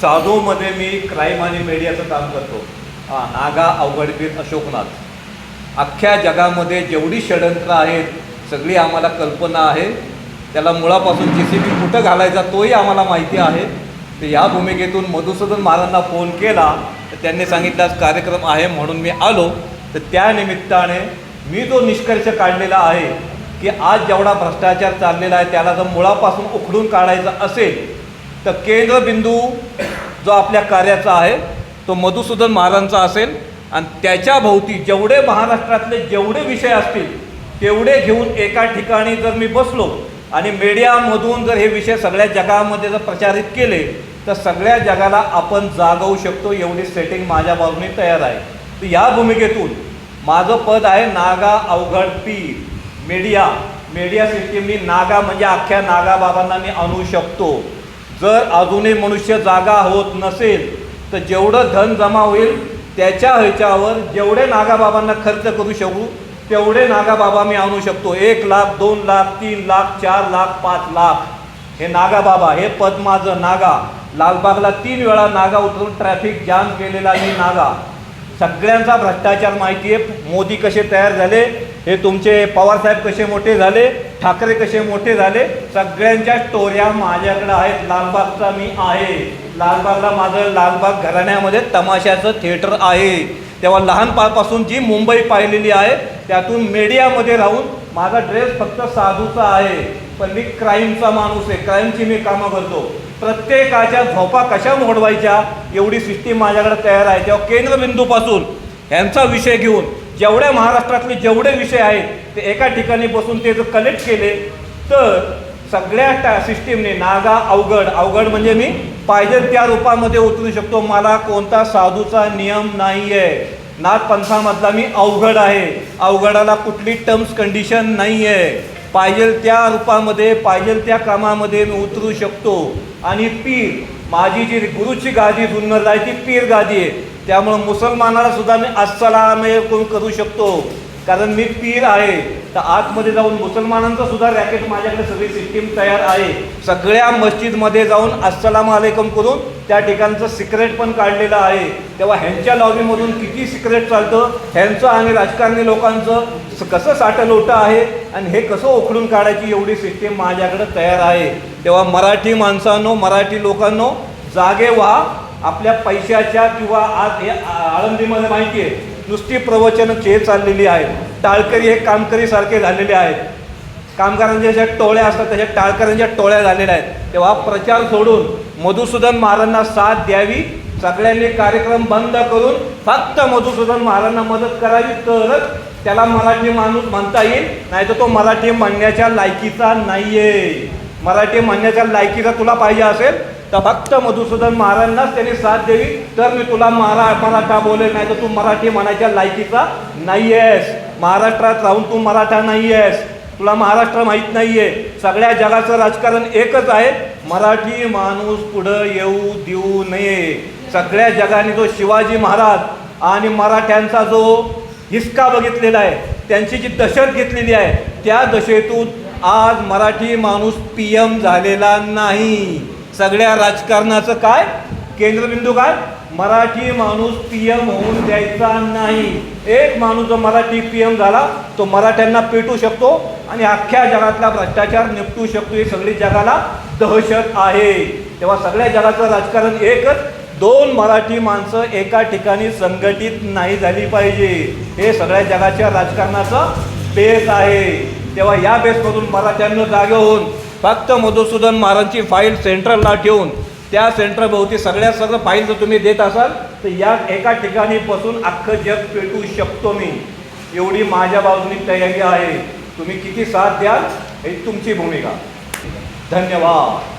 साधूमध्ये मी crime आणि मीडियाचं काम करतो. नागा अवघडपीर अशोकनाथ. अख्ख्या जगामध्ये जेवढी षडयंत्र आहेत सगळी आम्हाला कल्पना आहे. त्याला मुळापासून JCB कुठं घालायचा तोही आम्हाला माहिती आहे. तर या भूमिकेतून मधुसूदन महाराजांना फोन केला तर त्यांनी सांगितलं आज कार्यक्रम आहे म्हणून मी आलो. तर त्या निमित्ताने मी जो निष्कर्ष काढलेला आहे की आज जेवढा भ्रष्टाचार चाललेला आहे त्याला जर मुळापासून उखडून काढायचा असेल तर केंद्रबिंदू जो आपल्या कार्याचा आहे तो मधुसूदन महाराजांचा असेल. आणि त्याच्या भोवती जेवढे महाराष्ट्रातले जेवढे विषय असतील तेवढे घेऊन एका ठिकाणी जर मी बसलो आणि मीडियामधून जर हे विषय सगळ्या जगामध्ये जर प्रचारित केले तर सगळ्या जगाला आपण जागवू शकतो एवढी सेटिंग माझ्या बाजूने तयार आहे. तर या भूमिकेतून माझं पद आहे नागा अवघडपीर. मीडिया सिस्टीमनी नागा म्हणजे अख्ख्या नागाबाबांना मी आणू शकतो. जर अजूनही मनुष्य जागा होत नसेल तर जेवढं धन जमा होईल त्याच्या ह्याच्यावर जेवढे नागाबाबांना खर्च करू शकू तेवढे नागाबाबा मी आणू शकतो. 1 लाख 2 लाख 3 लाख 4 लाख 5 लाख हे नागाबाबा. हे पद माझं नागा. लालबागला 3 वेळा नागा उतरून ट्रॅफिक जाम केलेला मी नागा. सगळ्यांचा भ्रष्टाचार माहिती आहे. मोदी कसे तयार झाले, हे तुमचे पवारसाहेब कसे मोठे झाले, ठाकरे कसे मोठे झाले, सगळ्यांच्या स्टोऱ्या माझ्याकडे आहेत. लालबागचा मी आहे. लालबागला माझं लालबाग घराण्यामध्ये तमाशाचं थिएटर आहे. तेव्हा लहानपणापासून जी मुंबई पाहिलेली आहे त्यातून मीडियामध्ये राहून माझा ड्रेस फक्त साधूचा आहे पण मी क्राईमचा माणूस आहे. क्राईमची मी कामं करतो. प्रत्येकाच्या झोपा कशा मोडवायच्या एवढी सिस्टीम माझ्याकडे तयार आहे. तेव्हा केंद्रबिंदूपासून ह्यांचा विषय घेऊन जेवढ्या महाराष्ट्रातले जेवढे विषय आहेत ते एका ठिकाणी बसून ते जर कलेक्ट केले तर सगळ्या सिस्टीमने नागा अवघड म्हणजे मी पाहिजे त्या रूपामध्ये उतरू शकतो. मला कोणता साधूचा नियम नाही आहे. नाथपंथामधला मी अवघड आहे. अवघडाला कुठली टर्म्स कंडिशन नाही आहे. पाहिजे त्या रूपामध्ये पाहिजे त्या कामामध्ये मी उतरू शकतो. आणि पीर माझी जी गुरुची गादी जुन्नरला आहे ती पीर गादी आहे. त्यामुळं मुसलमानाला सुद्धा मी अस्सलाम करू शकतो कारण मी पीर आहे. तर आतमध्ये जाऊन मुसलमानांचं सुद्धा रॅकेट माझ्याकडे सगळी सिस्टीम तयार आहे. सगळ्या मस्जिदमध्ये जाऊन अस्सलाम अलैकुम करून त्या ठिकाणचं सिक्रेट पण काढलेलं आहे. तेव्हा ह्यांच्या लॉबीमधून किती सिक्रेट चालतं ह्यांचं आणि राजकारणी लोकांचं कसं साठलोटं आहे आणि हे कसं उखडून काढायची एवढी सिस्टीम माझ्याकडे तयार आहे. तेव्हा मराठी माणसांनो, मराठी लोकांनो जागे व्हा. आपल्या पैशाच्या किंवा आज हे आळंदीमध्ये माहिती आहे नुसती प्रवचन चाललेली आहेत. टाळकरी हे कामकरीसारखे झालेले आहेत. कामगारांच्या ज्या टोळ्या असतात तशा टाळकऱ्यांच्या टोळ्या झालेल्या आहेत. तेव्हा प्रचार सोडून मधुसूदन महाराजांना साथ द्यावी. सगळ्यांनी कार्यक्रम बंद करून फक्त मधुसूदन महाराजांना मदत करावी तरच त्याला मराठी माणूस म्हणता येईल. नाही तर तो मराठी म्हणण्याच्या लायकीचा नाही आहे. मराठी म्हणण्याच्या लायकीचा तुला पाहिजे असेल तर फक्त मधुसूदन महाराजांनाच त्यांनी साथ द्यावी तर मी तुला मराठा बोलेल. नाही तर तू मराठी म्हणायच्या लायकीचा नाही आहेस. महाराष्ट्रात राहून तू मराठा नाही आहेस. तुला महाराष्ट्र माहीत नाही आहे. सगळ्या जगाचं राजकारण एकच आहे. मराठी माणूस पुढं येऊ देऊ नये. सगळ्या जगाने जो शिवाजी महाराज आणि मराठ्यांचा जो हिसका बघितलेला आहे त्यांची जी दशत घेतलेली आहे त्या दशेतून आज मराठी माणूस PM झालेला नाही. सगळ्या राजकारणाचं काय केंद्रबिंदू काय मराठी माणूस PM होऊन द्यायचा नाही. एक माणूस जो मराठी PM झाला तो मराठ्यांना पेटू शकतो आणि अख्ख्या जगातला भ्रष्टाचार निपटू शकतो. ही सगळी जगाला दहशत आहे. तेव्हा सगळ्या जगाचं राजकारण एकच. 2 मराठी माणसं एका ठिकाणी संघटित नाही झाली पाहिजे. हे सगळ्या जगाच्या राजकारणाचा बेस आहे. तेव्हा या बेसमधून मराठ्यांना जागे होऊन फक्त मधुसूदन महाराजांची फाईल सेंट्रलला ठेवून त्या सेंटरभोवती सगळं फाईल जर तुम्ही देत असाल तर या एका ठिकाणी बसून अख्खं जग पेटू शकतो मी. एवढी माझ्या बाजूनी तयारी आहे. तुम्ही किती साथ द्याल ही तुमची भूमिका. धन्यवाद.